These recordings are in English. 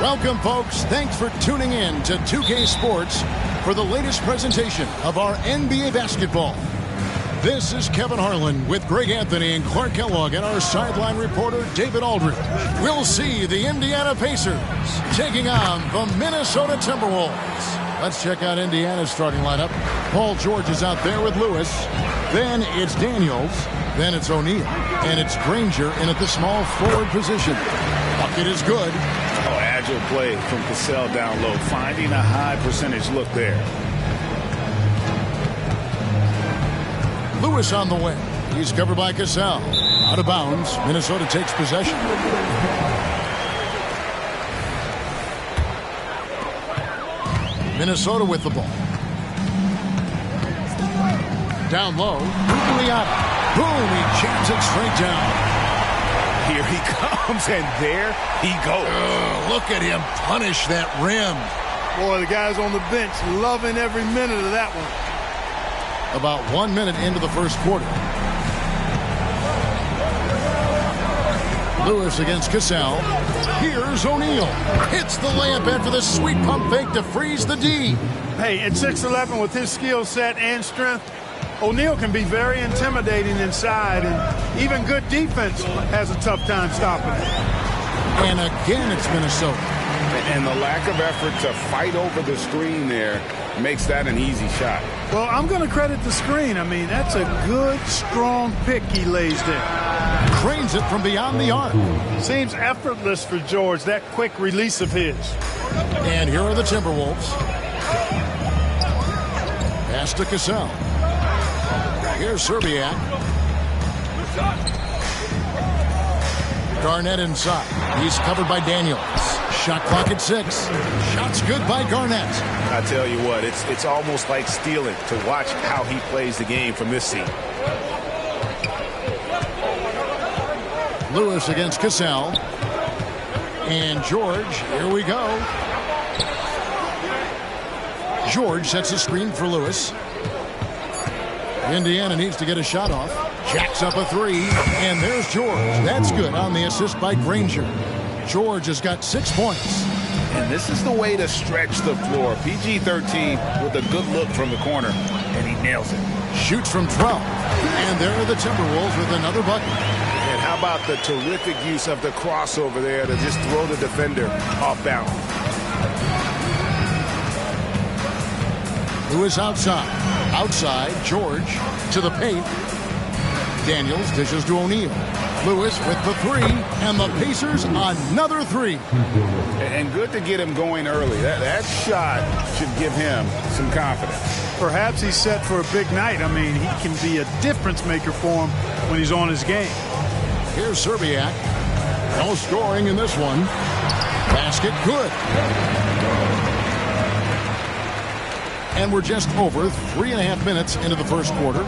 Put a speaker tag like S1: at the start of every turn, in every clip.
S1: Welcome, folks. Thanks for tuning in to 2K Sports for the latest presentation of our NBA basketball. This is Kevin Harlan with Greg Anthony and Clark Kellogg and our sideline reporter, David Aldridge. We'll see the Indiana Pacers taking on the Minnesota Timberwolves. Let's check out Indiana's starting lineup. Paul George is out there with Lewis. Then it's Daniels. Then it's O'Neal. And it's Granger in at the small forward position. Bucket is good.
S2: Oh, agile play from Cassell down low, finding a high percentage look there.
S1: Lewis on the wing. He's covered by Cassell. Out of bounds. Minnesota takes possession. Minnesota with the ball. Down low. Boom, he jams it straight down.
S2: Here he comes, and there he goes.
S1: Look at him punish that rim.
S3: Boy, the guys on the bench loving every minute of that one.
S1: About 1 minute into the first quarter. Lewis against Cassell. Here's O'Neal. Hits the layup after the sweet pump fake to freeze the D.
S3: Hey, at 6'11" with his skill set and strength, O'Neal can be very intimidating inside, and even good defense has a tough time stopping it.
S1: And again, it's Minnesota.
S2: And the lack of effort to fight over the screen there makes that an easy shot.
S3: Well, I'm going to credit the screen. I mean, that's a good, strong pick he lays there.
S1: Cranes it from beyond the arc.
S3: Seems effortless for George, that quick release of his.
S1: And here are the Timberwolves. Pass to Cassell. Here's Serbiak. Garnett inside. He's covered by Daniels. Shot clock at 6. Shots good by Garnett.
S2: I tell you what, it's almost like stealing to watch how he plays the game from this seat.
S1: Lewis against Cassell. And George, here we go. George sets a screen for Lewis. Indiana needs to get a shot off. Jacks up a 3, and there's George. That's good on the assist by Granger. George has got 6 points.
S2: And this is the way to stretch the floor. PG-13 with a good look from the corner, and he nails it.
S1: Shoots from 12. And there are the Timberwolves with another bucket.
S2: And how about the terrific use of the crossover there to just throw the defender off balance.
S1: Lewis outside. Outside, George to the paint. Daniels dishes to O'Neal. Lewis with the 3, and the Pacers another 3.
S2: And good to get him going early. That shot should give him some confidence.
S3: Perhaps he's set for a big night. I mean, he can be a difference maker for him when he's on his game.
S1: Here's Serbiak. No scoring in this one. Basket good. And we're just over 3.5 minutes into the first quarter.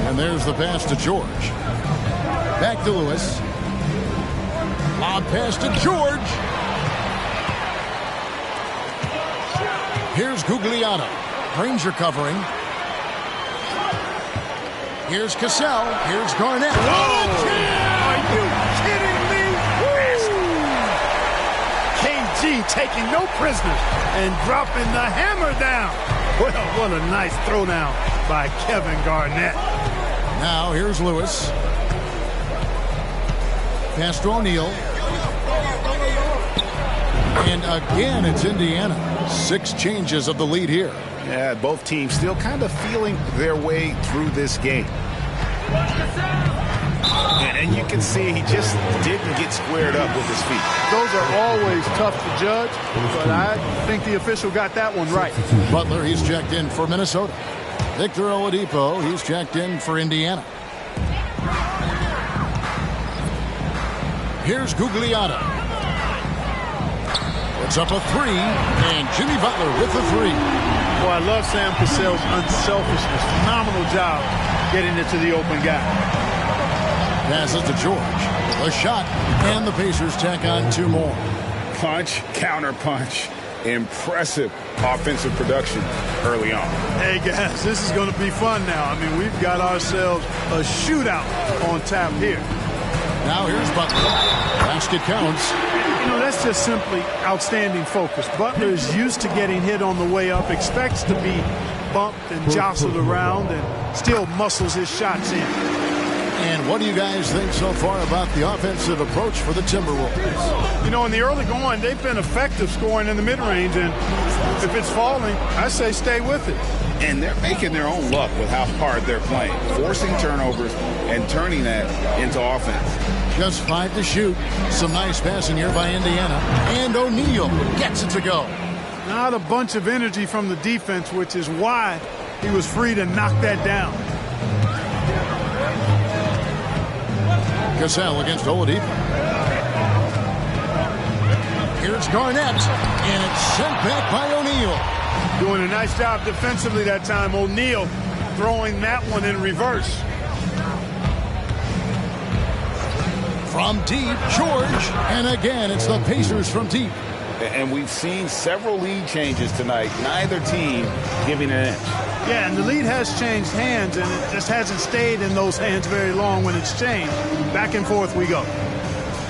S1: And there's the pass to George. Back to Lewis. Lob pass to George. Here's Gugliotta. Granger covering. Here's Cassell. Here's Garnett.
S3: Are you kidding me? KG taking no prisoners and dropping the hammer down. Well, what a nice throwdown by Kevin Garnett.
S1: Now here's Lewis. Pass to O'Neal. And again, it's Indiana. 6 changes of the lead here.
S2: Yeah, both teams still kind of feeling their way through this game. And you can see he just didn't get squared up with his feet.
S3: Those are always tough to judge, but I think the official got that one right.
S1: Butler, he's checked in for Minnesota. Victor Oladipo, he's checked in for Indiana. Here's Gugliotta. Puts up a 3, and Jimmy Butler with the 3.
S3: Boy, I love Sam Cassell's unselfishness. Phenomenal job getting it to the open guy.
S1: Passes to George. A shot, and the Pacers tack on 2 more.
S2: Punch, counter punch. Impressive offensive production early on.
S3: Hey, guys, this is going to be fun now. I mean, we've got ourselves a shootout on tap here.
S1: Now here's Butler. Basket counts.
S3: You know, that that's just simply outstanding focus. Butler is used to getting hit on the way up, expects to be bumped and jostled around, and still muscles his shots in.
S1: And what do you guys think so far about the offensive approach for the Timberwolves?
S3: You know, in the early going, they've been effective scoring in the mid-range, and if it's falling, I say stay with it.
S2: And they're making their own luck with how hard they're playing, forcing turnovers and turning that into offense.
S1: Just 5 to shoot. Some nice passing here by Indiana. And O'Neal gets it to go.
S3: Not a bunch of energy from the defense, which is why he was free to knock that down.
S1: Cassell against Oladipo. Here's Garnett, and it's sent back by O'Neal.
S3: Doing a nice job defensively that time. O'Neal throwing that one in reverse.
S1: From deep, George, and again it's the Pacers from deep.
S2: And we've seen several lead changes tonight, neither team giving an inch.
S3: Yeah, and the lead has changed hands, and it just hasn't stayed in those hands very long when it's changed. Back and forth we go.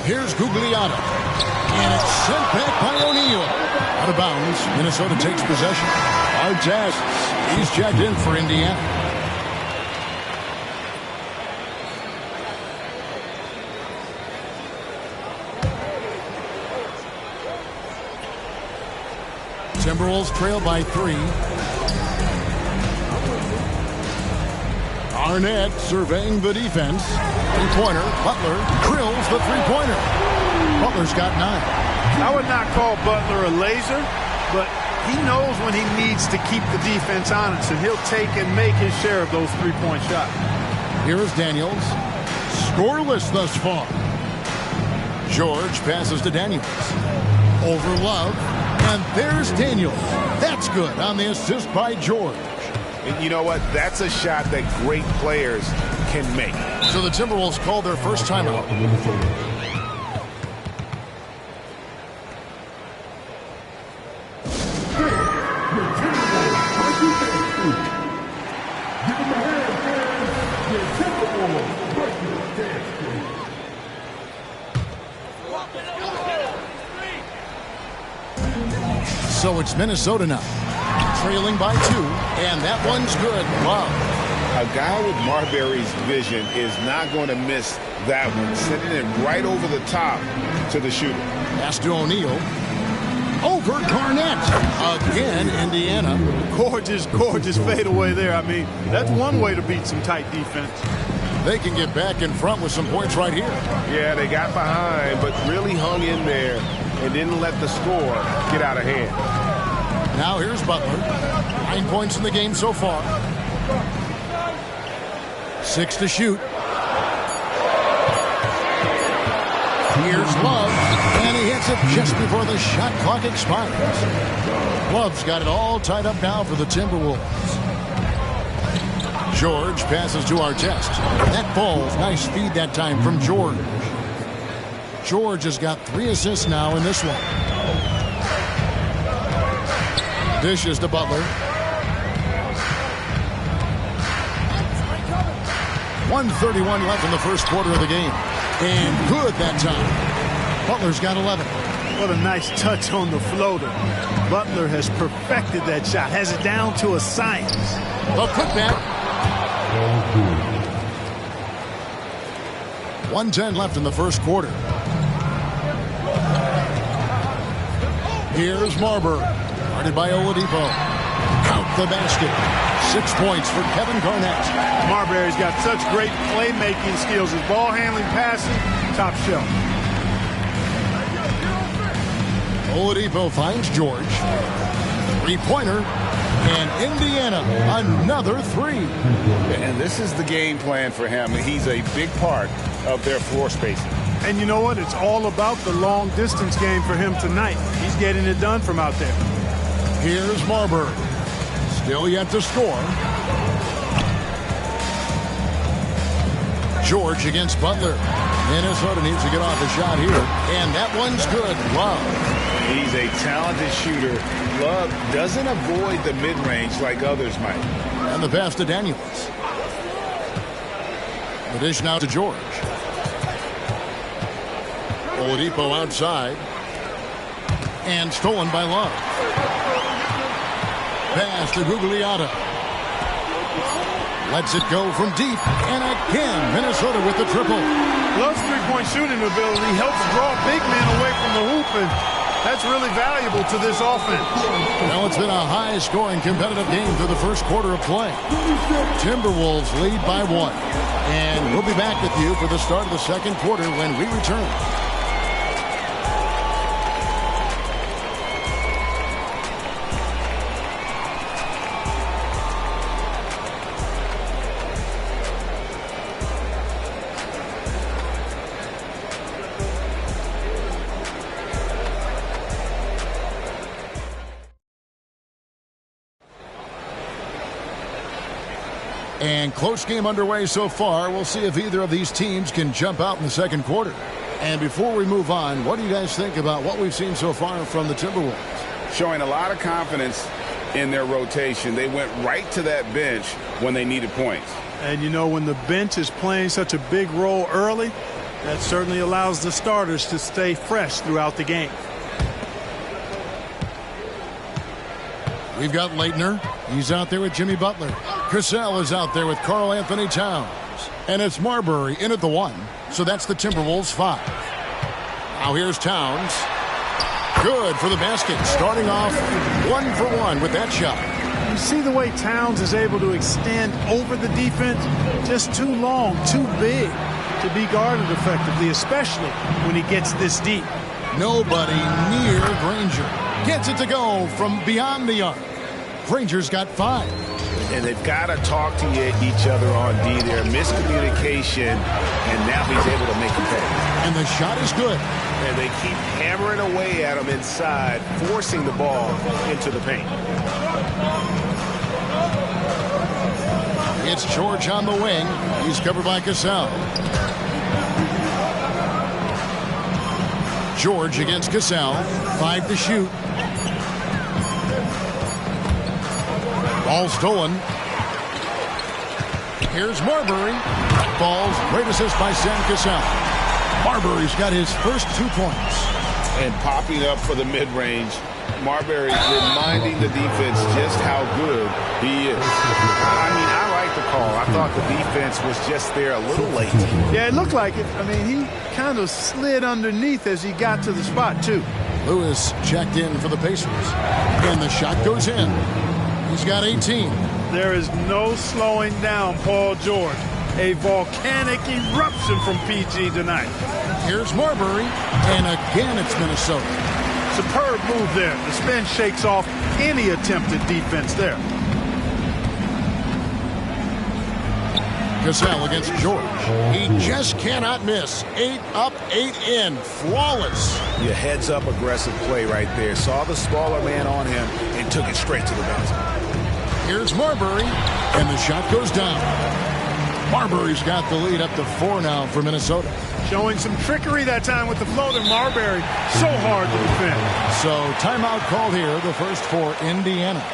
S1: Here's Gugliotta, and it's sent back by O'Neal. Out of bounds, Minnesota takes possession. Artest, he's checked in for Indiana. Timberwolves trail by 3. Arnett surveying the defense. Three-pointer. Butler drills the three-pointer. Butler's got 9.
S3: I would not call Butler a laser, but he knows when he needs to keep the defense honest, and he'll take and make his share of those three-point shots.
S1: Here's Daniels. Scoreless thus far. George passes to Daniels. Over Love. And there's Daniels. That's good on the assist by George.
S2: And you know what? That's a shot that great players can make.
S1: So the Timberwolves call their first timeout. So it's Minnesota now, trailing by 2, and that one's good. Wow.
S2: A guy with Marbury's vision is not going to miss that one, sending it right over the top to the shooter.
S1: Pass to O'Neal. Over Garnett. Again, Indiana.
S3: Gorgeous, gorgeous fadeaway there. I mean, that's one way to beat some tight defense.
S1: They can get back in front with some points right here.
S2: Yeah, they got behind, but really hung in there and didn't let the score get out of hand.
S1: Now here's Butler. 9 points in the game so far. 6 to shoot. Here's Love, and he hits it just before the shot clock expires. Love's got it all tied up now for the Timberwolves. George passes to Artest. That ball's nice feed that time from George. George has got 3 assists now in this one. Dishes to Butler. 1:31 left in the first quarter of the game. And good that time. Butler's got 11.
S3: What a nice touch on the floater. Butler has perfected that shot. Has it down to a science.
S1: The putback. 1:10 left in the first quarter. Here's Marbury. Guarded by Oladipo. Count the basket. 6 points for Kevin Garnett.
S3: Marbury's got such great playmaking skills. His ball handling, passing, top shelf.
S1: Oladipo finds George. Three-pointer. And Indiana, another 3.
S2: And this is the game plan for him. He's a big part of their floor spacing.
S3: And you know what? It's all about the long-distance game for him tonight. He's getting it done from out there.
S1: Here's Marbury. Still yet to score. George against Butler. Minnesota needs to get off a shot here. And that one's good. Wow.
S2: He's a talented shooter. Love doesn't avoid the mid-range like others might.
S1: And the pass to Daniels. The dish now to George. Oladipo outside. And stolen by Love. Pass to Gugliotta. Lets it go from deep. And again, Minnesota with the triple.
S3: Love's three-point shooting ability helps draw big men away from the hoop, and that's really valuable to this offense.
S1: Well, it's been a high-scoring competitive game through the first quarter of play. Timberwolves lead by 1. And we'll be back with you for the start of the second quarter when we return. And close game underway so far. We'll see if either of these teams can jump out in the second quarter. And before we move on, what do you guys think about what we've seen so far from the Timberwolves?
S2: Showing a lot of confidence in their rotation. They went right to that bench when they needed points.
S3: And you know, when the bench is playing such a big role early, that certainly allows the starters to stay fresh throughout the game.
S1: We've got Leitner. He's out there with Jimmy Butler. Cassell is out there with Karl Anthony Towns. And it's Marbury in at the 1. So that's the Timberwolves 5. Now here's Towns. Good for the basket. Starting off 1 for 1 with that shot.
S3: You see the way Towns is able to extend over the defense? Just too long, too big to be guarded effectively, especially when he gets this deep.
S1: Nobody near Granger. Gets it to go from beyond the arc. Granger's got 5.
S2: And they've got to talk to each other on D there. Miscommunication, and now he's able to make him pay.
S1: And the shot is good.
S2: And they keep hammering away at him inside, forcing the ball into the paint.
S1: It's George on the wing. He's covered by Cassell. George against Cassell. 5 to shoot. Ball stolen. Here's Marbury. Ball's great assist by Sam Cassell. Marbury's got his first 2 points.
S2: And popping up for the mid-range. Marbury reminding the defense just how good he is. I mean, I like the call. I thought the defense was just there a little late.
S3: Yeah, it looked like it. I mean, he kind of slid underneath as he got to the spot, too.
S1: Lewis checked in for the Pacers. And the shot goes in. He's got 18.
S3: There is no slowing down Paul George. A volcanic eruption from PG tonight.
S1: Here's Marbury. And again, it's Minnesota.
S3: Superb move there. The spin shakes off any attempted defense there.
S1: Cassell against George. He just cannot miss. 8 up, 8 in. Flawless.
S2: Your heads-up aggressive play right there. Saw the smaller man on him and took it straight to the basket.
S1: Here's Marbury, and the shot goes down. Marbury's got the lead up to 4 now for Minnesota.
S3: Showing some trickery that time with the floater. Marbury, so hard to defend.
S1: So timeout called here, the first for Indiana.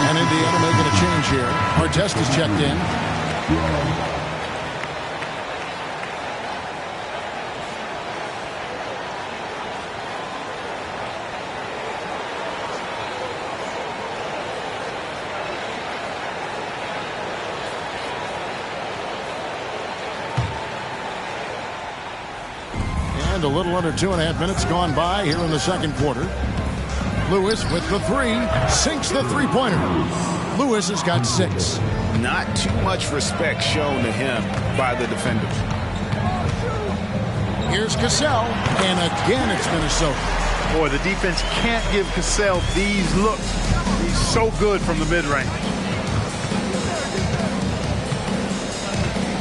S1: And Indiana making a change here. Artest is checked in. and a little under 2.5 minutes gone by here in the second quarter. Lewis with the three, sinks the three-pointer. Lewis has got 6.
S2: Not too much respect shown to him by the defenders.
S1: Here's Cassell, and again it's Minnesota.
S3: Boy, the defense can't give Cassell these looks. He's so good from the mid-range.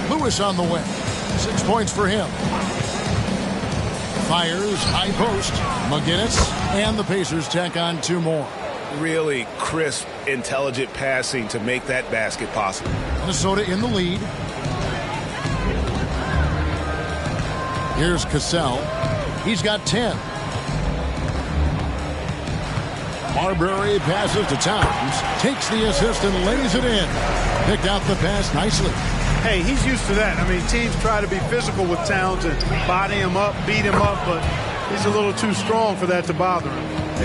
S1: Lewis on the way. 6 points for him. Fires, high post. McGinnis, and the Pacers tack on 2 more.
S2: Really crisp, intelligent passing to make that basket possible.
S1: Minnesota in the lead. Here's Cassell. He's got 10. Marbury passes to Towns. Takes the assist and lays it in. Picked out the pass nicely.
S3: Hey, he's used to that. I mean, teams try to be physical with Towns and body him up, beat him up, but he's a little too strong for that to bother him.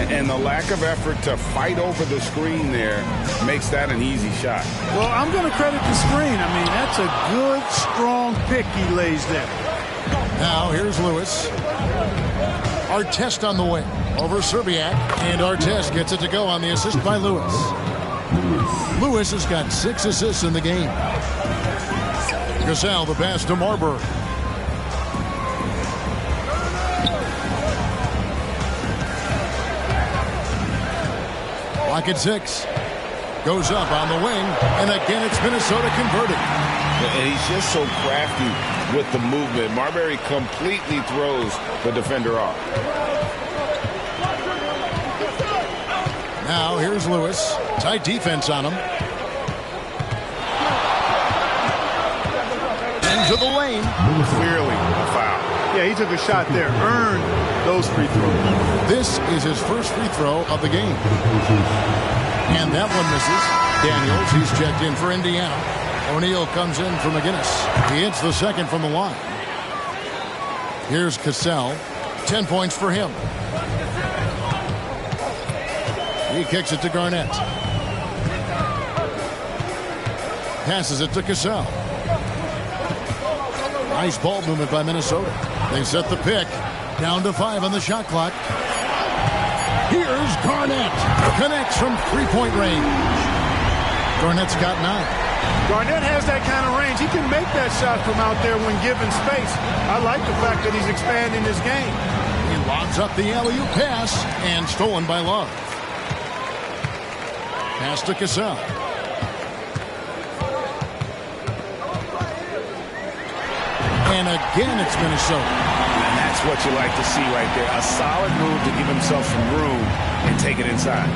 S2: And the lack of effort to fight over the screen there makes that an easy shot.
S3: Well, I'm going to credit the screen. I mean, that's a good, strong pick he lays there.
S1: Now, here's Lewis. Artest on the way. Over Serbiak. And Artest gets it to go on the assist by Lewis. Lewis has got 6 assists in the game. Cassell, the pass to Marbury. Clock at 6. Goes up on the wing. And again, it's Minnesota converted.
S2: And he's just so crafty with the movement. Marbury completely throws the defender off.
S1: Now, here's Lewis. Tight defense on him. Into the lane.
S2: Clearly a foul.
S3: Yeah, he took a shot there. Earned those free throws.
S1: This is his first free throw of the game. And that one misses. Daniels, he's checked in for Indiana. O'Neal comes in for McGinnis. He hits the second from the line. Here's Cassell. 10 points for him. He kicks it to Garnett. Passes it to Cassell. Nice ball movement by Minnesota. They set the pick. Down to 5 on the shot clock. Here's Garnett. Connects from three-point range. Garnett's got 9.
S3: Garnett has that kind of range. He can make that shot from out there when given space. I like the fact that he's expanding his game.
S1: He lobs up the alley-oop pass and stolen by Love. Pass to Cassell. And again, it's Minnesota.
S2: And that's what you like to see right there. A solid move to give himself some room and take it inside.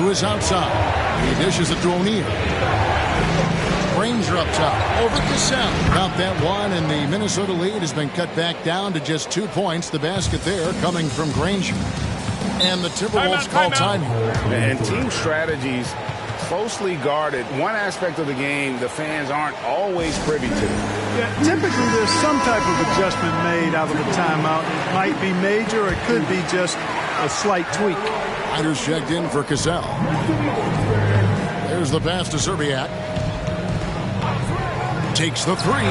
S1: Lewis outside. He dishes it to O'Neal. Granger up top. Over Cassell. Got that one, and the Minnesota lead has been cut back down to just 2 points. The basket there coming from Granger. And the Timberwolves call time here.
S2: And team strategies closely guarded. One aspect of the game the fans aren't always privy to.
S3: Yeah, typically there's some type of adjustment made out of a timeout. It might be major or it could be just a slight tweak.
S1: Riders checked in for Cassell. There's the pass to Serbiak. Takes the three.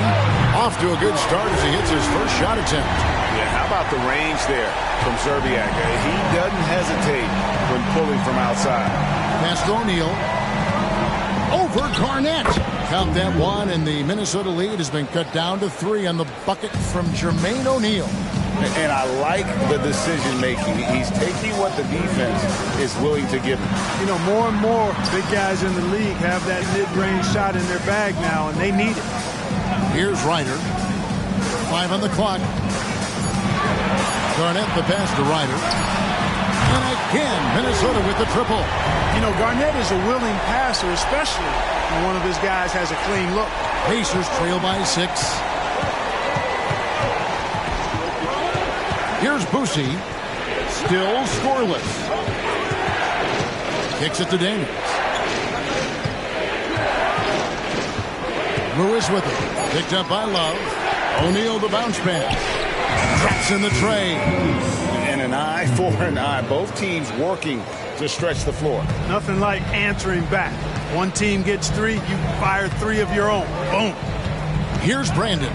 S1: Off to a good start as he hits his first shot attempt.
S2: Yeah, how about the range there from Serbiak? He doesn't hesitate when pulling from outside.
S1: Pass to O'Neal. Over Garnett. Count that one, and the Minnesota lead has been cut down to 3 on the bucket from Jermaine O'Neal.
S2: And I like the decision-making. He's taking what the defense is willing to give him.
S3: You know, more and more big guys in the league have that mid-range shot in their bag now, and they need it.
S1: Here's Ryder. 5 on the clock. Garnett the pass to Ryder. And again, Minnesota with the triple.
S3: You know, Garnett is a willing passer, especially when one of his guys has a clean look.
S1: Pacers trail by 6. Here's Boosie. Still scoreless. Kicks it to Daniels. Lewis with it. Picked up by Love. O'Neal the bounce pass. Drops in the tray.
S2: And an eye for an eye. Both teams working to stretch the floor.
S3: Nothing like answering back. One team gets 3, you fire 3 of your own. Boom.
S1: Here's Brandon.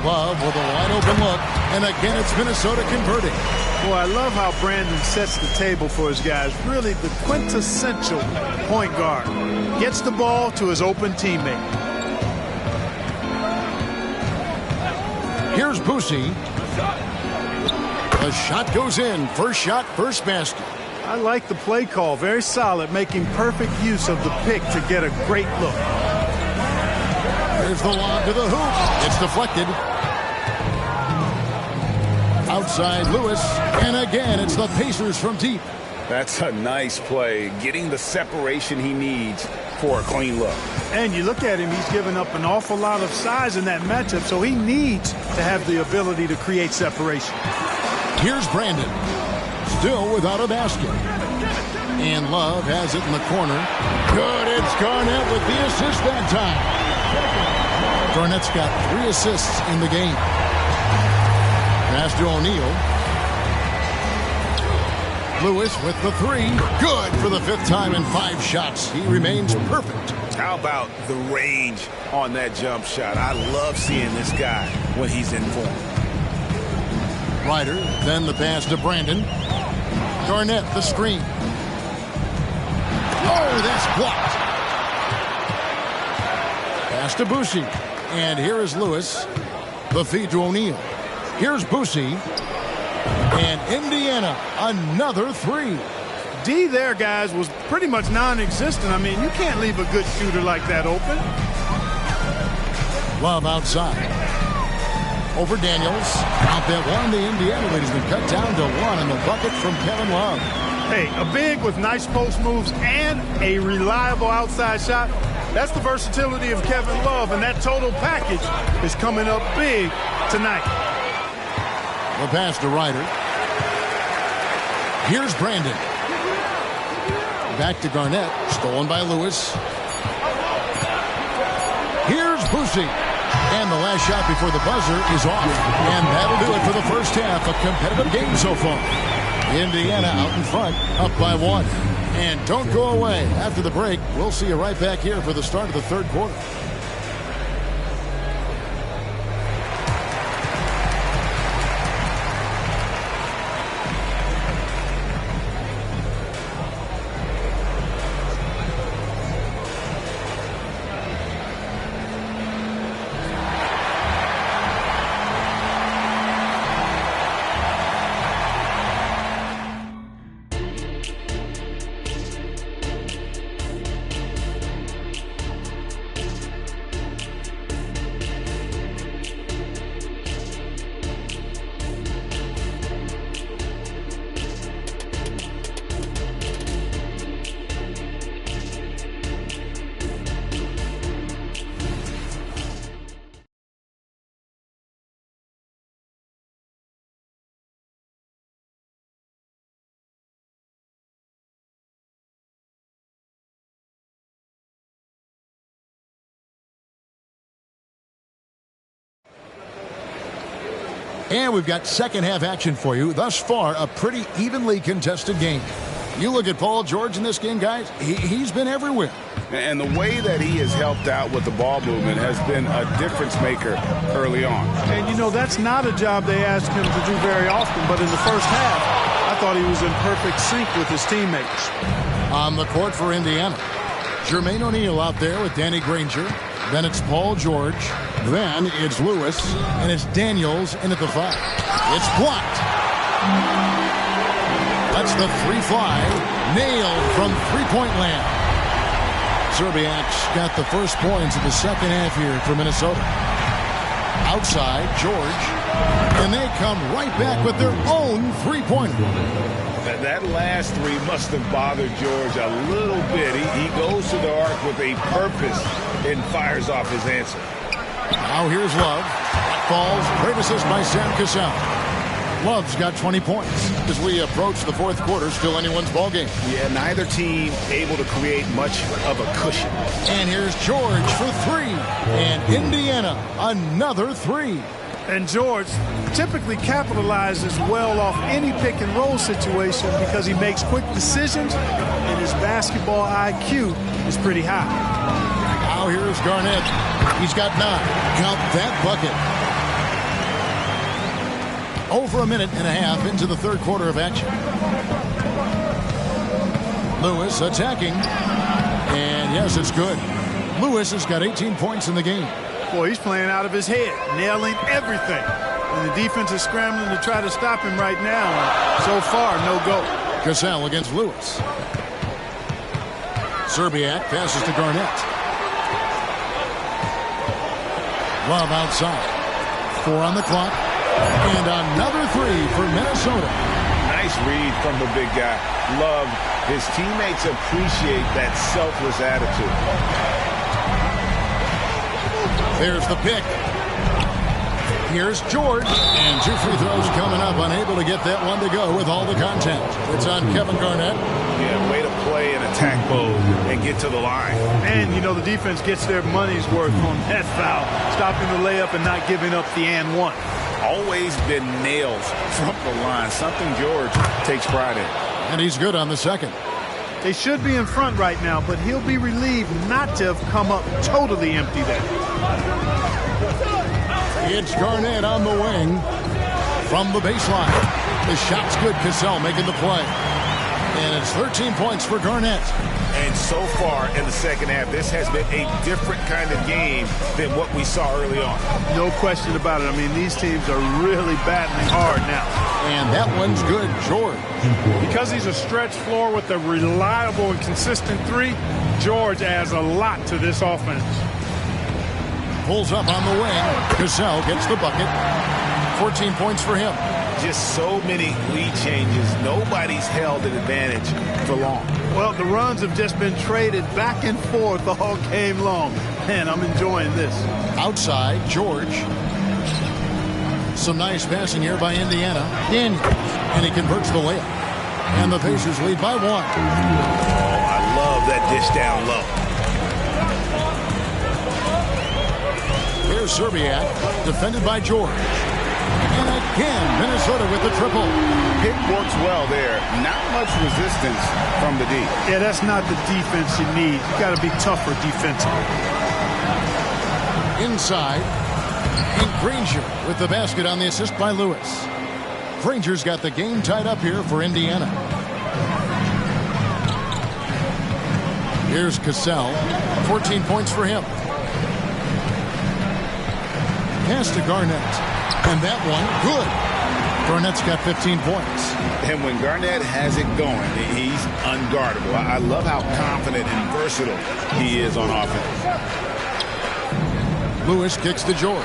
S1: Love with a wide open look. And again, it's Minnesota converting.
S3: Boy, I love how Brandon sets the table for his guys. Really the quintessential point guard. Gets the ball to his open teammate.
S1: Here's Boosie. The shot goes in. First shot, first basket.
S3: I like the play call. Very solid, making perfect use of the pick to get a great look.
S1: There's the lob to the hoop. It's deflected. Outside Lewis. And again, it's the Pacers from deep.
S2: That's a nice play. Getting the separation he needs for a clean look.
S3: And you look at him, he's given up an awful lot of size in that matchup, so he needs to have the ability to create separation.
S1: Here's Brandon. Still without a basket. And Love has it in the corner. Good. It's Garnett with the assist that time. Garnett's got 3 assists in the game. Pass to O'Neal. Lewis with the 3. Good for the 5th time in 5 shots. He remains perfect.
S2: How about the range on that jump shot? I love seeing this guy when he's in form.
S1: Ryder, then the pass to Brandon. Garnett, the screen. Oh, that's blocked. Pass to Boosie. And here is Lewis. The feed to O'Neal. Here's Boosie. And Indiana, another 3.
S3: D there, guys, was pretty much non-existent. I mean, you can't leave a good shooter like that open.
S1: Love outside. Over Daniels. Out that one. The Indiana lead has been cut down to 1 in the bucket from Kevin Love.
S3: Hey, a big with nice post moves and a reliable outside shot. That's the versatility of Kevin Love, and that total package is coming up big tonight.
S1: The pass to Ryder. Here's Brandon. Back to Garnett. Stolen by Lewis. Here's Boosie. And the last shot before the buzzer is off. And that'll do it for the first half. A competitive game so far. Indiana out in front, up by 1. And don't go away. After the break, we'll see you right back here for the start of the 3rd quarter. And we've got second half action for you. Thus far, a pretty evenly contested game. You look at Paul George in this game, guys, he's been everywhere.
S2: And the way that he has helped out with the ball movement has been a difference maker early on.
S3: And, you know, that's not a job they ask him to do very often. But in the first half, I thought he was in perfect sync with his teammates.
S1: On the court for Indiana, Jermaine O'Neal out there with Danny Granger. Then it's Paul George. Then it's Lewis. And it's Daniels in at the 5. It's blocked. That's the 3 fly. Nailed from three-point land. Serbiak's got the first points of the second half here for Minnesota. Outside, George. And they come right back with their own three-pointer.
S2: That last 3 must have bothered George a little bit. He goes to the arc with a purpose and fires off his answer.
S1: Now here's Love. Falls. Great assist by Sam Cassell. Love's got 20 points. As we approach the 4th quarter, still anyone's ball game.
S2: Yeah, neither team able to create much of a cushion.
S1: And here's George for 3. And Indiana, another 3.
S3: And George typically capitalizes well off any pick and roll situation because he makes quick decisions and his basketball IQ is pretty high.
S1: Now here's Garnett. He's got 9. Count that bucket. Over a minute and a half into the third quarter of action. Lewis attacking. And yes, it's good. Lewis has got 18 points in the game.
S3: Boy, he's playing out of his head, nailing everything. And the defense is scrambling to try to stop him right now. And so far, no go.
S1: Cassell against Lewis. Serbiak passes to Garnett. Love outside. 4 on the clock. And another 3 for Minnesota.
S2: Nice read from the big guy. Love. His teammates appreciate that selfless attitude.
S1: There's the pick. Here's George. And 2 free throws coming up. Unable to get that one to go with all the contact. It's on Kevin Garnett.
S2: Yeah, way to play in attack mode and get to the line.
S3: And, you know, the defense gets their money's worth on that foul. Stopping the layup and not giving up the and one.
S2: Always been nails from the line. Something George takes pride in.
S1: And he's good on the second.
S3: They should be in front right now, but he'll be relieved not to have come up totally empty there.
S1: It's Garnett on the wing from the baseline. The shot's good. Cassell making the play. And it's 13 points for Garnett.
S2: And so far in the second half, this has been a different kind of game than what we saw early on.
S3: No question about it. I mean, these teams are really battling hard now.
S1: And that one's good, George.
S3: Because he's a stretch floor with a reliable and consistent 3, George adds a lot to this offense.
S1: Pulls up on the wing. Cassell gets the bucket. 14 points for him.
S2: Just so many lead changes. Nobody's held an advantage for long.
S3: Well, the runs have just been traded back and forth all game long. Man, I'm enjoying this.
S1: Outside, George. Some nice passing here by Indiana. Daniels. And he converts the layup. And the Pacers lead by 1.
S2: Oh, I love that dish down low.
S1: Here's Serbiak. Defended by George. And again, Minnesota with the triple.
S2: Pick works well there. Not much resistance from the D.
S3: Yeah, that's not the defense you need. You got to be tougher defensively.
S1: Inside. And Granger with the basket on the assist by Lewis. Granger's got the game tied up here for Indiana. Here's Cassell. 14 points for him. Pass to Garnett. And that one, good. Garnett's got 15 points.
S2: And when Garnett has it going, he's unguardable. I love how confident and versatile he is on offense.
S1: Lewis kicks to George.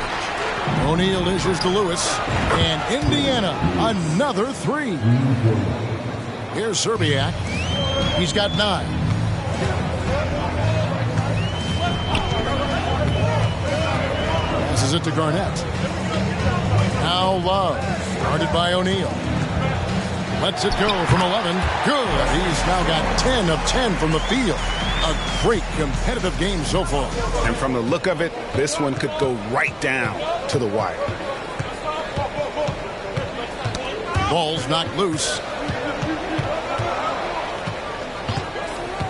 S1: O'Neal dishes to Lewis. And Indiana, another 3. Here's Serbiak. He's got 9. Passes it to Garnett. Now Love, guarded by O'Neal. Lets it go from 11. Good. He's now got 10 of 10 from the field. A great competitive game so far.
S2: And from the look of it, this one could go right down to the wire.
S1: Ball's knocked loose.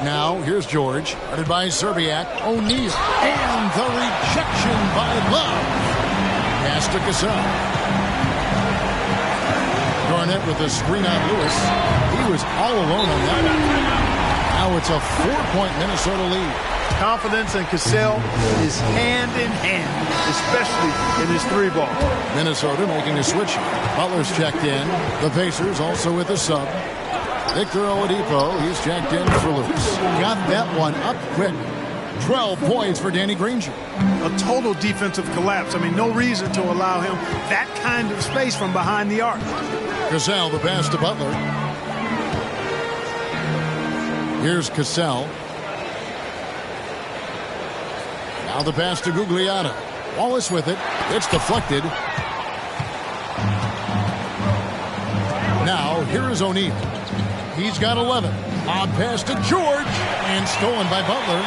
S1: Now here's George, guarded by Serbiak. O'Neal. And the rejection by Love. Pass to Cassell. Garnett with a screen on Lewis. He was all alone on that. Now it's a 4-point Minnesota lead.
S3: Confidence in Cassell is hand in hand, especially in his 3-ball.
S1: Minnesota making a switch. Butler's checked in. The Pacers also with a sub. Victor Oladipo, he's checked in for Lewis. Got that one up quick. 12 points for Danny Granger.
S3: A total defensive collapse. I mean, no reason to allow him that kind of space from behind the arc.
S1: Cassell, the pass to Butler. Here's Cassell. Now the pass to Gugliotta. Wallace with it. It's deflected. Now, here is O'Neal. He's got 11. Odd pass to George. And stolen by Butler.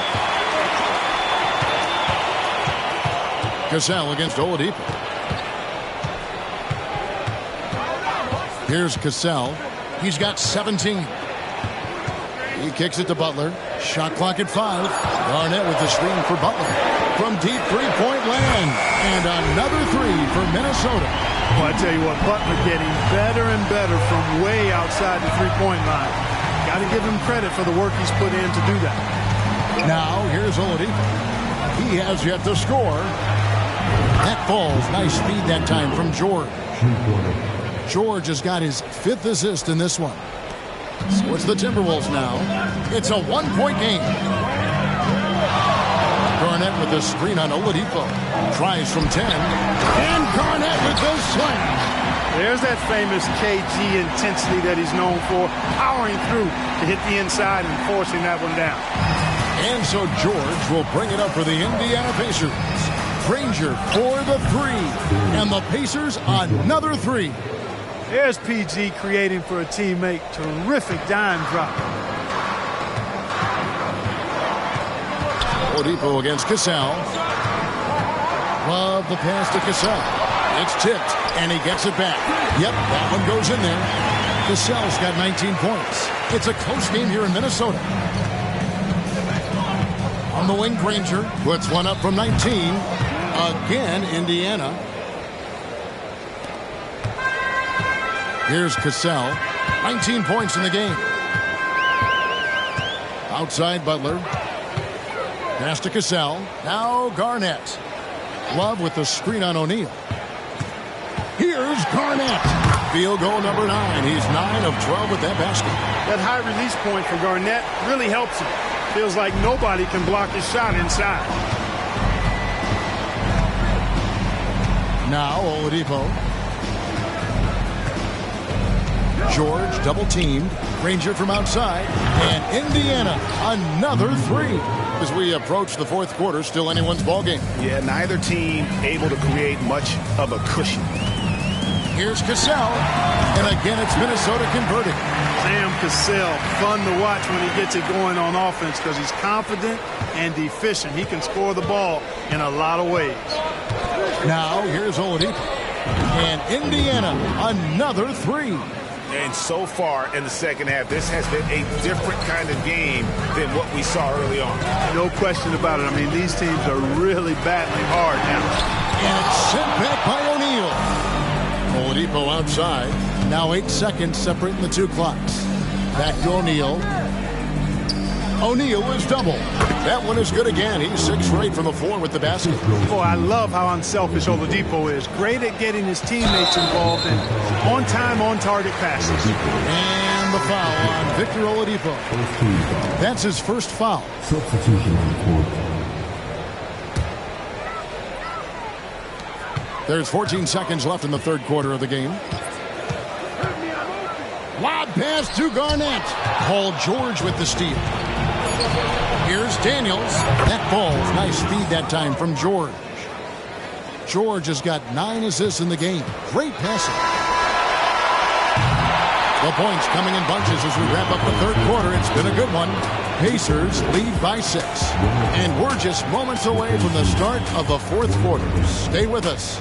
S1: Cassell against Oladipo. Here's Cassell. He's got 17. He kicks it to Butler. Shot clock at 5. Garnett with the screen for Butler. From deep three-point land. And another three for Minnesota.
S3: Well, I tell you what, Butler getting better and better from way outside the three-point line. Got to give him credit for the work he's put in to do that.
S1: Now, here's Oladipo. He has yet to score. That falls. Nice speed that time from George. George has got his 5th assist in this one. So it's the Timberwolves now. It's a one-point game. Garnett with the screen on Oladipo. Tries from 10. And Garnett with the slam.
S3: There's that famous KG intensity that he's known for. Powering through to hit the inside and forcing that one down.
S1: And so George will bring it up for the Indiana Pacers. Granger for the 3. And the Pacers another 3.
S3: There's PG creating for a teammate. Terrific dime drop.
S1: Oladipo against Cassell. Love the pass to Cassell. It's tipped, and he gets it back. Yep, that one goes in there. Cassell's got 19 points. It's a close game here in Minnesota. On the wing, Granger puts one up from 19. Again, Indiana. Here's Cassell. 19 points in the game. Outside Butler. Pass to Cassell. Now Garnett. Love with the screen on O'Neal. Here's Garnett. Field goal number 9. He's 9 of 12 with that basket.
S3: That high release point for Garnett really helps him. Feels like nobody can block his shot inside.
S1: Now Oladipo. George double teamed. Granger from outside. And Indiana another 3. As we approach the 4th quarter, still anyone's ball game.
S2: Yeah, neither team able to create much of a cushion.
S1: Here's Cassell. And again, it's Minnesota converting.
S3: Sam Cassell, fun to watch when he gets it going on offense because he's confident and efficient. He can score the ball in a lot of ways.
S1: Now, here's Oladipo. And Indiana, another 3.
S2: And so far in the second half, this has been a different kind of game than what we saw early on.
S3: No question about it. I mean, these teams are really battling hard now.
S1: And it's sent back by O'Neal. Oladipo outside. Now 8 seconds separating the 2 clocks. Back to O'Neal. O'Neal is double. That one is good again. He's 6 for 8 from the floor with the basket.
S3: Oh, I love how unselfish Oladipo is. Great at getting his teammates involved in on-time, on-target passes.
S1: And the foul on Victor Oladipo. That's his first foul.
S4: Substitution on the court.
S1: There's 14 seconds left in the 3rd quarter of the game. Lob pass to Garnett. Paul George with the steal. Here's Daniels. That falls. Nice feed that time from George. George has got 9 assists in the game. Great passing. The points coming in bunches as we wrap up the 3rd quarter. It's been a good one. Pacers lead by 6. And we're just moments away from the start of the 4th quarter. Stay with us.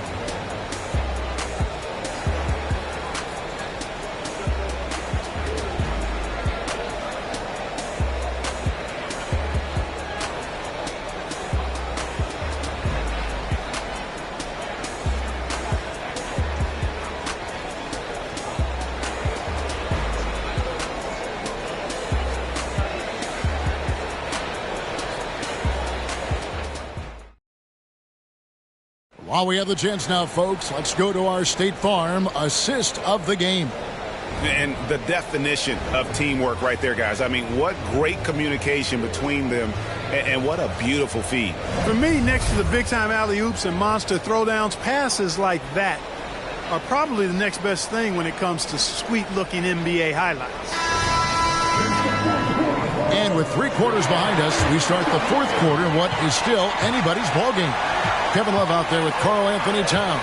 S1: While we have the chance now, folks, let's go to our State Farm assist of the game.
S2: And the definition of teamwork right there, guys. I mean, what great communication between them, and what a beautiful feed.
S3: For me, next to the big-time alley-oops and monster throwdowns, passes like that are probably the next best thing when it comes to sweet-looking NBA highlights.
S1: And with 3 quarters behind us, we start the 4th quarter in what is still anybody's ballgame. Kevin Love out there with Karl Anthony Towns.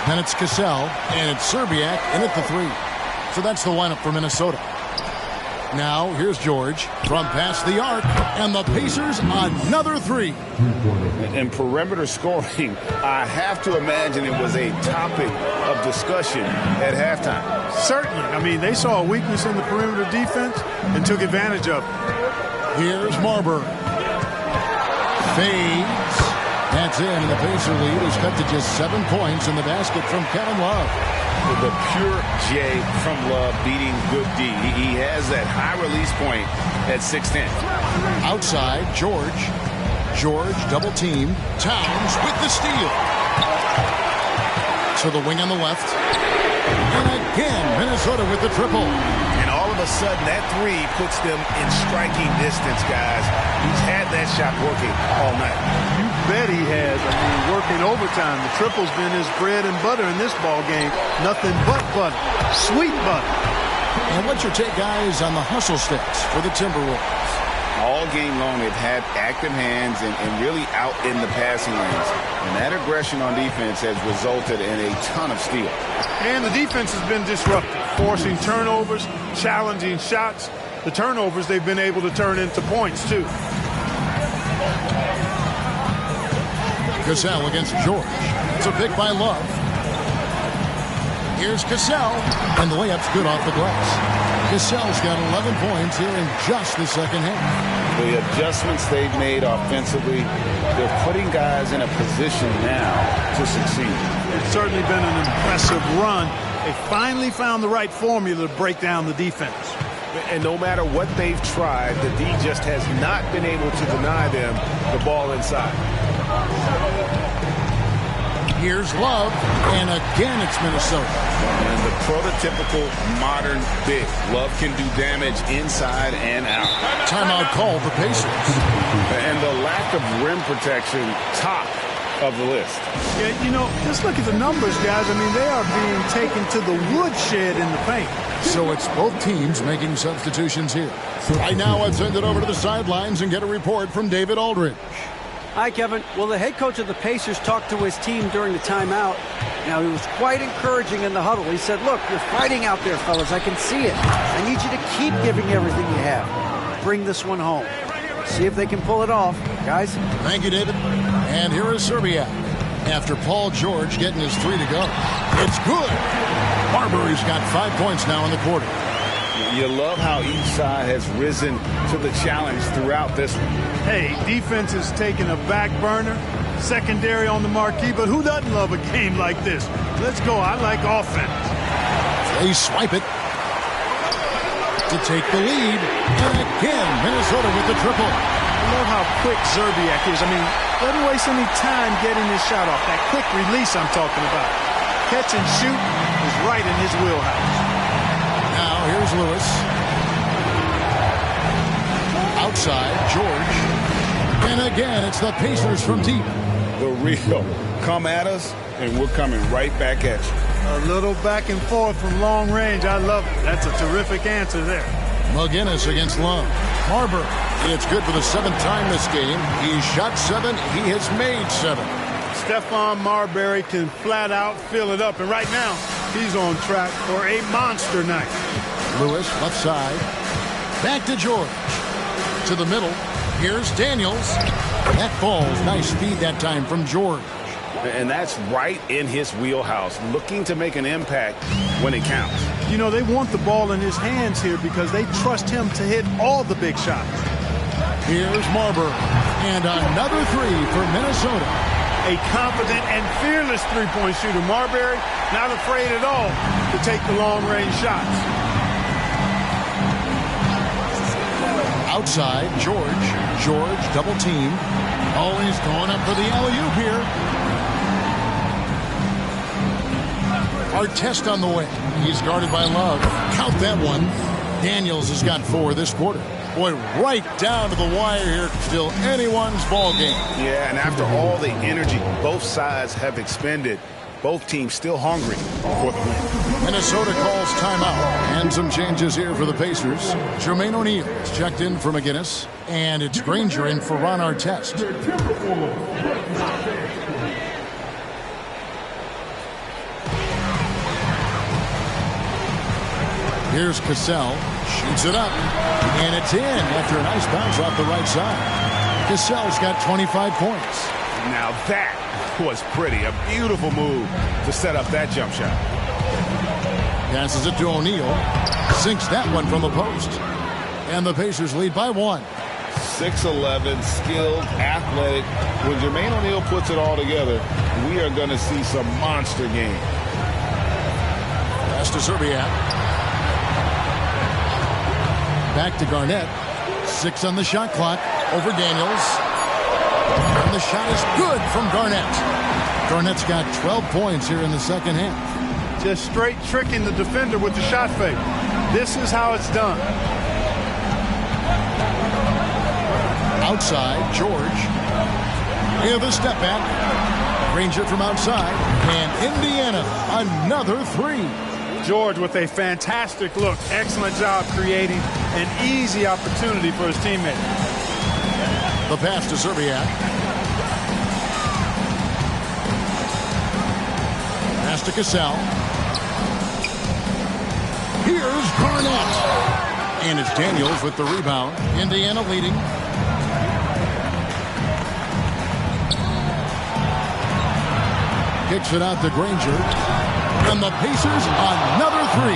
S1: Then it's Cassell, and it's Serbiak in at the 3. So that's the lineup for Minnesota. Now, here's George from past the arc, and the Pacers another 3.
S2: And perimeter scoring, I have to imagine it was a topic of discussion at halftime.
S3: Certainly. I mean, they saw a weakness in the perimeter defense and took advantage of it.
S1: Here's Marbury. Fades. That's in, and the Pacer lead is cut to just 7 points in the basket from Kevin Love.
S2: With the pure J from Love beating good D. He has that high release point at 6'10".
S1: Outside, George. George double team. Towns with the steal. To the wing on the left. And again, Minnesota with the triple.
S2: And all of a sudden, that three puts them in striking distance, guys. He's had that shot working all night.
S3: You bet he has. I mean, working overtime. The triple's been his bread and butter in this ball game. Nothing but butter. Sweet butter.
S1: And what's your take, guys, on the hustle sticks for the Timberwolves?
S2: All game long, they've had active hands and really out in the passing lanes. And that aggression on defense has resulted in a ton of steals.
S3: And the defense has been disruptive, forcing turnovers, challenging shots. The turnovers they've been able to turn into points, too.
S1: Cassell against George. It's a pick by Love. Here's Cassell, and the layup's good off the glass. Cassell's got 11 points here in just the second half.
S2: The adjustments they've made offensively, they're putting guys in a position now to succeed.
S3: It's certainly been an impressive run. They finally found the right formula to break down the defense.
S2: And no matter what they've tried, the D just has not been able to deny them the ball inside.
S1: Here's Love, and again it's Minnesota.
S2: And the prototypical modern big. Love can do damage inside and out.
S1: Timeout called the Pacers.
S2: And the lack of rim protection, top of the list.
S3: Yeah, you know, just look at the numbers, guys. I mean, they are being taken to the woodshed in the paint.
S1: So it's both teams making substitutions here. Right now, I'd send it over to the sidelines and get a report from David Aldridge.
S5: Hi, Kevin. Well, the head coach of the Pacers talked to his team during the timeout. Now, he was quite encouraging in the huddle. He said, look, you're fighting out there, fellas. I can see it. I need you to keep giving everything you have. Bring this one home. See if they can pull it off. Guys?
S1: Thank you, David. And here is Serbia. After Paul George getting his three to go. It's good. Marbury's got 5 points now in the quarter.
S2: You love how each side has risen to the challenge throughout this one.
S3: Hey, defense is taking a back burner, secondary on the marquee, but who doesn't love a game like this? Let's go. I like offense.
S1: They swipe it to take the lead. And again, Minnesota with the triple.
S3: I love how quick Zerbiak is. I mean, doesn't waste any time getting his shot off. That quick release I'm talking about. Catch and shoot is right in his wheelhouse.
S1: Now here's Lewis. Outside, George. And again, it's the Pacers from deep.
S2: The real. Come at us, and we're coming right back at you.
S3: A little back and forth from long range. I love it. That's a terrific answer there.
S1: McGinnis against Love. Marbury. It's good for the 7th time this game. He's shot 7. He has made 7.
S3: Stephon Marbury can flat out fill it up. And right now, he's on track for a monster night.
S1: Lewis, left side. Back to George. To the middle. Here's Daniels. That ball's nice feed that time from George.
S2: And that's right in his wheelhouse, looking to make an impact when it counts.
S3: You know, they want the ball in his hands here because they trust him to hit all the big shots.
S1: Here's Marbury. And another three for Minnesota.
S3: A confident and fearless three-point shooter. Marbury not afraid at all to take the long-range shots.
S1: Outside, George. George double team. Always going up for the alley-oop here. Artest on the way. He's guarded by Love. Count that one. Daniels has got 4 this quarter. Boy, right down to the wire here. Still anyone's ball game.
S2: Yeah, and after all the energy both sides have expended, both teams still hungry for the win.
S1: Minnesota calls timeout. And some changes here for the Pacers. Jermaine O'Neal is checked in for McGinnis. And it's Granger in for Ron Artest. Here's Cassell. Shoots it up. And it's in after a nice bounce off the right side. Cassell's got 25 points.
S2: Now that was pretty. A beautiful move to set up that jump shot.
S1: Passes it to O'Neal. Sinks that one from the post. And the Pacers lead by 1.
S2: 6'11", skilled, athletic. When Jermaine O'Neal puts it all together, we are going to see some monster games.
S1: Pass to Zerbiak. Back to Garnett. 6 on the shot clock. Over Daniels. And the shot is good from Garnett. Garnett's got 12 points here in the second half.
S3: Just straight tricking the defender with the shot fake. This is how it's done.
S1: Outside, George. Here's the step back. Granger from outside. And Indiana, another 3.
S3: George with a fantastic look. Excellent job creating an easy opportunity for his teammate.
S1: The pass to Zerbiak. Pass to Cassell. Here's Garnett. And it's Daniels with the rebound. Indiana leading. Kicks it out to Granger. And the Pacers, another 3.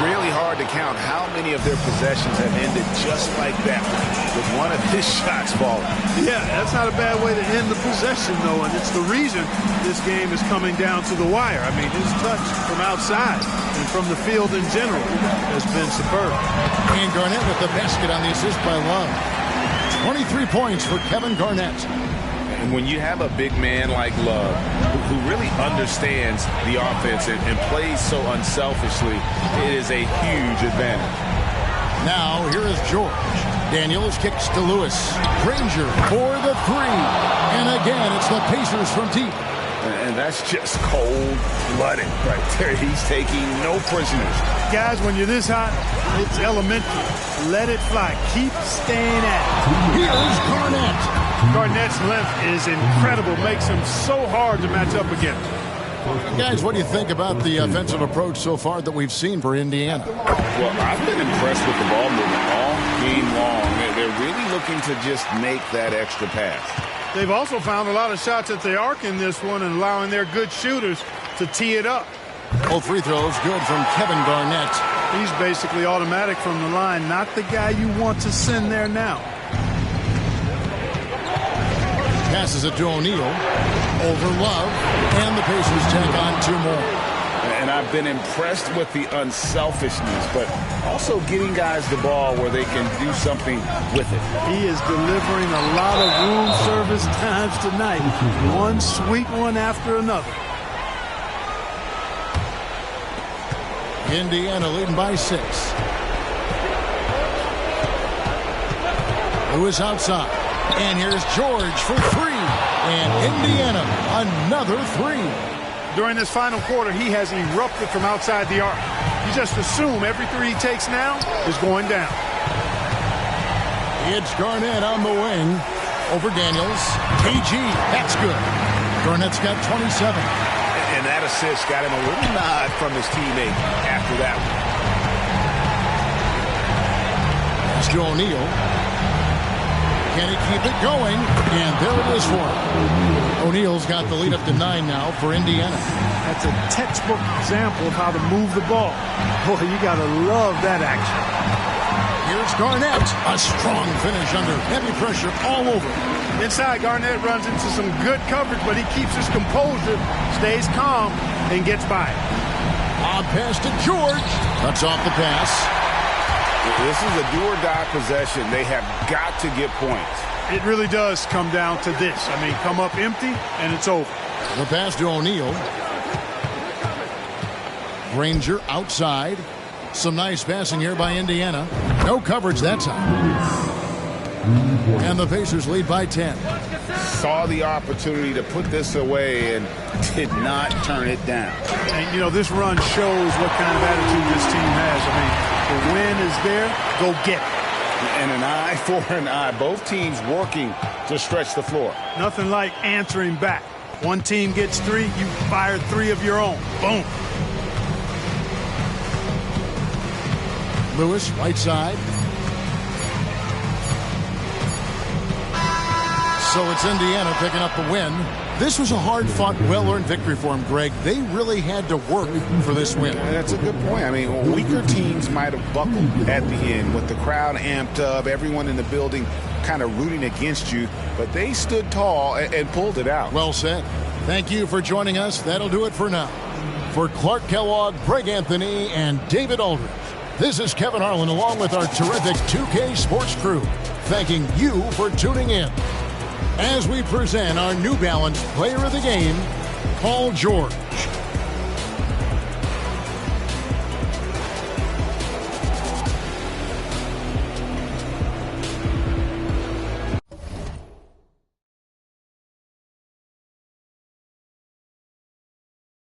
S2: Really hard to count how many of their possessions have ended just like that, with one of his shots falling.
S3: Yeah, that's not a bad way to end the possession, though, and it's the reason this game is coming down to the wire. I mean, his touch from outside and from the field in general has been superb.
S1: And Garnett with the basket on the assist by Love. 23 points for Kevin Garnett.
S2: And when you have a big man like Love, who really understands the offense and plays so unselfishly, it is a huge advantage.
S1: Now, here is George. Daniels kicks to Lewis. Granger for the 3. And again, it's the Pacers from deep.
S2: And that's just cold-blooded right there. He's taking no prisoners.
S3: Guys, when you're this hot, it's elementary. Let it fly. Keep staying at it.
S1: Here's Garnett.
S3: Garnett's length is incredible. Makes him so hard to match up against.
S1: Guys, what do you think about the offensive approach so far that we've seen for Indiana?
S2: Well, I've been impressed with the ball movement all game long. They're really looking to just make that extra pass.
S3: They've also found a lot of shots at the arc in this one and allowing their good shooters to tee it up.
S1: Both free throws good from Kevin Garnett.
S3: He's basically automatic from the line, not the guy you want to send there now.
S1: Passes it to O'Neal. Over Love. And the Pacers tack on 2 more.
S2: And I've been impressed with the unselfishness, but also getting guys the ball where they can do something with it.
S3: He is delivering a lot of room service times tonight. One sweet one after another.
S1: Indiana leading by 6. Lewis outside. And here's George for 3. And Indiana, another 3.
S3: During this final quarter, he has erupted from outside the arc. You just assume every 3 he takes now is going down.
S1: It's Garnett on the wing. Over Daniels. KG, that's good. Garnett's got 27.
S2: And that assist got him a little nod from his teammate after that one.
S1: Pass to O'Neal. Can he keep it going? And there it is for him. O'Neal's got the lead up to 9 now for Indiana.
S3: That's a textbook example of how to move the ball. Boy, you got to love that action.
S1: Here's Garnett. A strong finish under heavy pressure all over.
S3: Inside, Garnett runs into some good coverage, but he keeps his composure, stays calm, and gets by.
S1: Odd pass to George. Cuts off the pass.
S2: This is a do-or-die possession. They have got to get points.
S3: It really does come down to this. I mean, come up empty, and it's over.
S1: The pass to O'Neal. Granger outside. Some nice passing here by Indiana. No coverage that time. And the Pacers lead by 10.
S2: Saw the opportunity to put this away and did not turn it down.
S3: And, you know, this run shows what kind of attitude this team has. I mean, the win is there. Go get it.
S2: And an eye for an eye. Both teams working to stretch the floor.
S3: Nothing like answering back. One team gets 3, you fire 3 of your own. Boom.
S1: Lewis, right side. So it's Indiana picking up the win. This was a hard-fought, well-earned victory for them, Greg. They really had to work for this win.
S2: That's a good point. I mean, weaker teams might have buckled at the end with the crowd amped up, everyone in the building kind of rooting against you, but they stood tall and pulled it out.
S1: Well said. Thank you for joining us. That'll do it for now. For Clark Kellogg, Greg Anthony, and David Aldridge, this is Kevin Harlan along with our terrific 2K Sports crew, thanking you for tuning in. As we present our New Balance Player of the Game, Paul George.